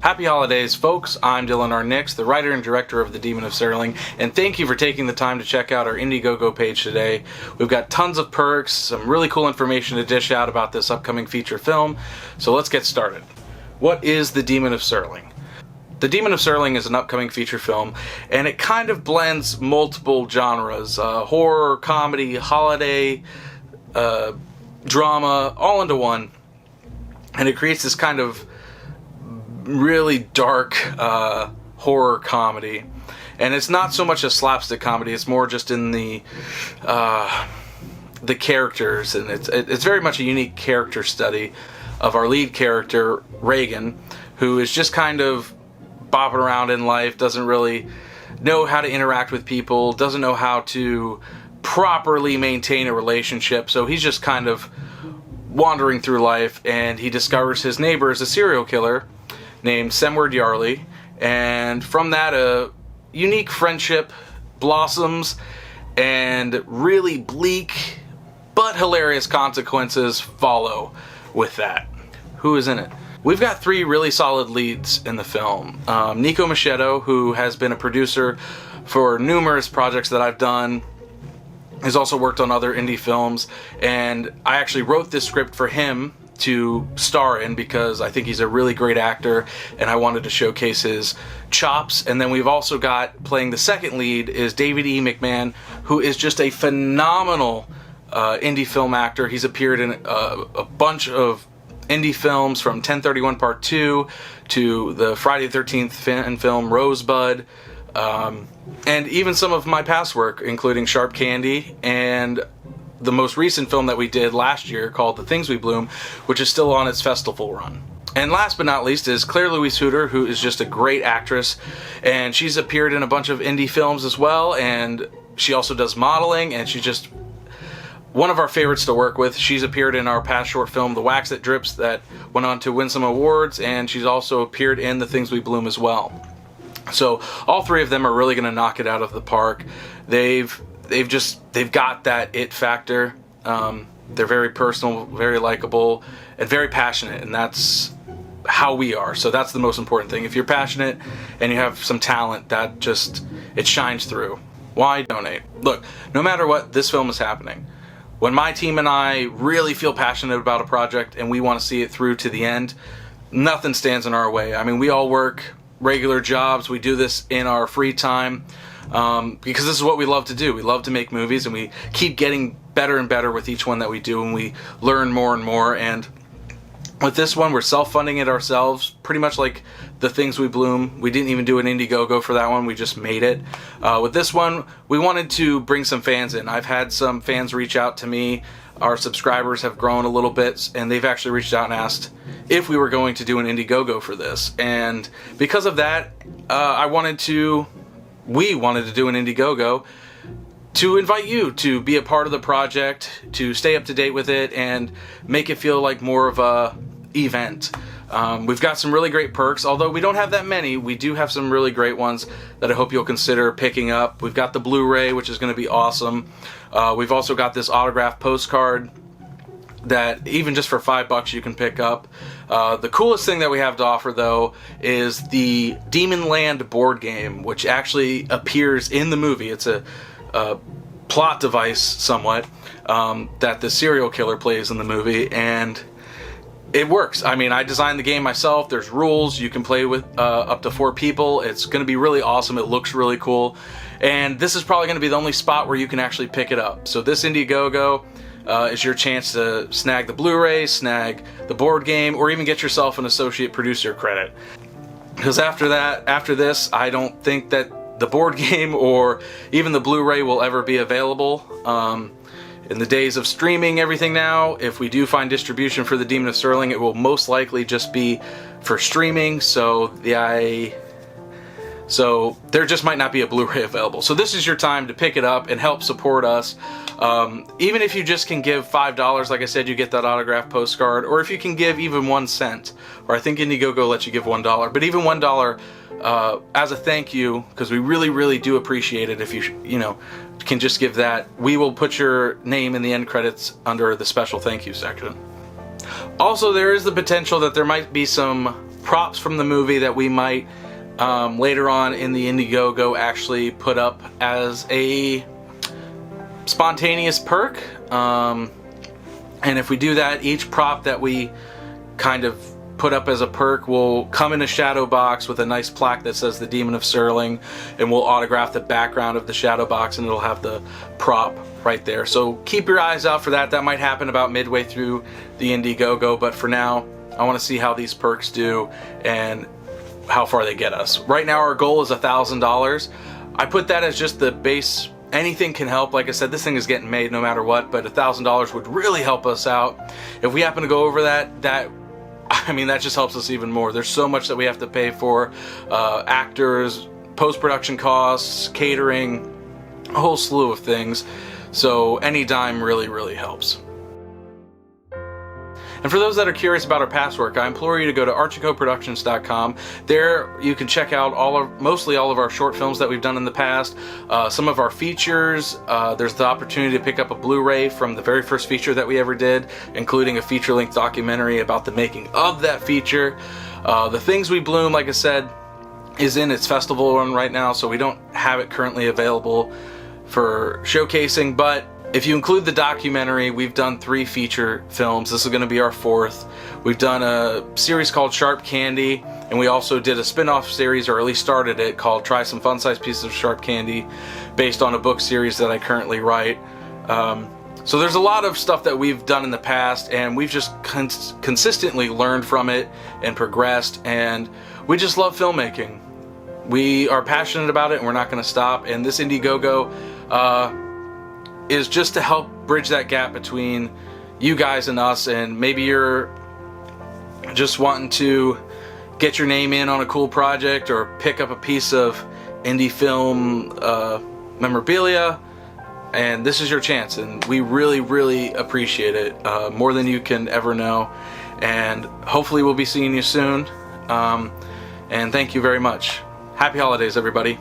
Happy holidays, folks. I'm Dylan R. Nix, the writer and director of The Demon of Serling, and thank you for taking the time to check out our Indiegogo page today. We've got tons of perks, some really cool information to dish out about this upcoming feature film, so let's get started. What is The Demon of Serling? The Demon of Serling is an upcoming feature film, and it kind of blends multiple genres, horror, comedy, holiday, drama, all into one, and it creates this kind of really dark horror comedy. And it's not so much a slapstick comedy, it's more just in the characters, and it's very much a unique character study of our lead character, Reagan, who is just kind of bopping around in life, doesn't really know how to interact with people, doesn't know how to properly maintain a relationship, so he's just kind of wandering through life, and he discovers his neighbor is a serial killer named Semward Yarley, and from that a unique friendship blossoms, and really bleak but hilarious consequences follow with that. Who is in it? We've got three really solid leads in the film. Nico Machado, who has been a producer for numerous projects that I've done. He's also worked on other indie films, and I actually wrote this script for him to star in because I think he's a really great actor and I wanted to showcase his chops. And then we've also got, playing the second lead, is David E. McMahon, who is just a phenomenal indie film actor. He's appeared in a bunch of indie films, from 1031 Part 2 to the Friday the 13th fan film Rosebud, and even some of my past work, including Sharp Candy and the most recent film that we did last year called The Things We Bloom, which is still on its festival run. And last but not least is Claire Louise Hooter, who is just a great actress, and she's appeared in a bunch of indie films as well, and she also does modeling, and she's just one of our favorites to work with. She's appeared in our past short film, The Wax That Drips, that went on to win some awards, and she's also appeared in The Things We Bloom as well. So all three of them are really going to knock it out of the park. They've got that it factor. They're very personal, very likable, and very passionate, and that's how we are. So that's the most important thing. If you're passionate and you have some talent, that just, it shines through. Why donate? Look, no matter what, this film is happening. When my team and I really feel passionate about a project and we want to see it through to the end, nothing stands in our way. I mean, we all work regular jobs. We do this in our free time because this is what we love to do. We love to make movies, and we keep getting better and better with each one that we do, and we learn more and more. And with this one, we're self-funding it ourselves, pretty much like The Things We Bloom. We didn't even do an Indiegogo for that one, we just made it. With this one, we wanted to bring some fans in. I've had some fans reach out to me. Our subscribers have grown a little bit, and they've actually reached out and asked if we were going to do an Indiegogo for this. And because of that, we wanted to do an Indiegogo to invite you to be a part of the project, to stay up to date with it, and make it feel like more of a event. We've got some really great perks. Although we don't have that many, we do have some really great ones that I hope you'll consider picking up. We've got the Blu-ray, which is going to be awesome. We've also got this autographed postcard that even just for $5 you can pick up. The coolest thing that we have to offer, though, is the Demon Land board game, which actually appears in the movie. It's a plot device somewhat that the serial killer plays in the movie, and it works. I mean, I designed the game myself. There's rules. You can play with up to 4 people. It's going to be really awesome. It looks really cool. And this is probably going to be the only spot where you can actually pick it up. So this Indiegogo is your chance to snag the Blu-ray, snag the board game, or even get yourself an associate producer credit. Because after this, I don't think that the board game or even the Blu-ray will ever be available. In the days of streaming everything now, if we do find distribution for The Demon of Serling, it will most likely just be for streaming, so there just might not be a Blu-ray available. So this is your time to pick it up and help support us. Even if you just can give $5, like I said, you get that autographed postcard, or if you can give even 1 cent, or I think Indiegogo lets you give $1, but even $1 as a thank you, because we really, really do appreciate it if you can just give that. We will put your name in the end credits under the special thank you section. Also, there is the potential that there might be some props from the movie that we might later on in the Indiegogo actually put up as a spontaneous perk. And if we do that, each prop that we kind of put up as a perk will come in a shadow box with a nice plaque that says the Demon of Serling, and we'll autograph the background of the shadow box, and it'll have the prop right there. So keep your eyes out for that. That might happen about midway through the Indiegogo, but for now, I want to see how these perks do and how far they get us. Right now our goal is $1,000. I put that as just the base. Anything can help. Like I said, this thing is getting made no matter what, but $1,000 would really help us out. If we happen to go over that just helps us even more. There's so much that we have to pay for, actors, post-production costs, catering, a whole slew of things. So any dime really, really helps. And for those that are curious about our past work, I implore you to go to archicoproductions.com. There you can check out mostly all of our short films that we've done in the past, some of our features. There's the opportunity to pick up a Blu-ray from the very first feature that we ever did, including a feature-length documentary about the making of that feature. The Things We Bloom, like I said, is in its festival run right now, so we don't have it currently available for showcasing, but if you include the documentary, we've done 3 feature films. This is going to be our 4th. We've done a series called Sharp Candy, and we also did a spin-off series, or at least started it, called Try Some Fun-Sized Pieces of Sharp Candy, based on a book series that I currently write. So there's a lot of stuff that we've done in the past, and we've just consistently learned from it and progressed, and we just love filmmaking. We are passionate about it, and we're not going to stop, and this Indiegogo is just to help bridge that gap between you guys and us, and maybe you're just wanting to get your name in on a cool project or pick up a piece of indie film memorabilia, and this is your chance, and we really, really appreciate it, more than you can ever know, and hopefully we'll be seeing you soon, and thank you very much. Happy holidays, everybody.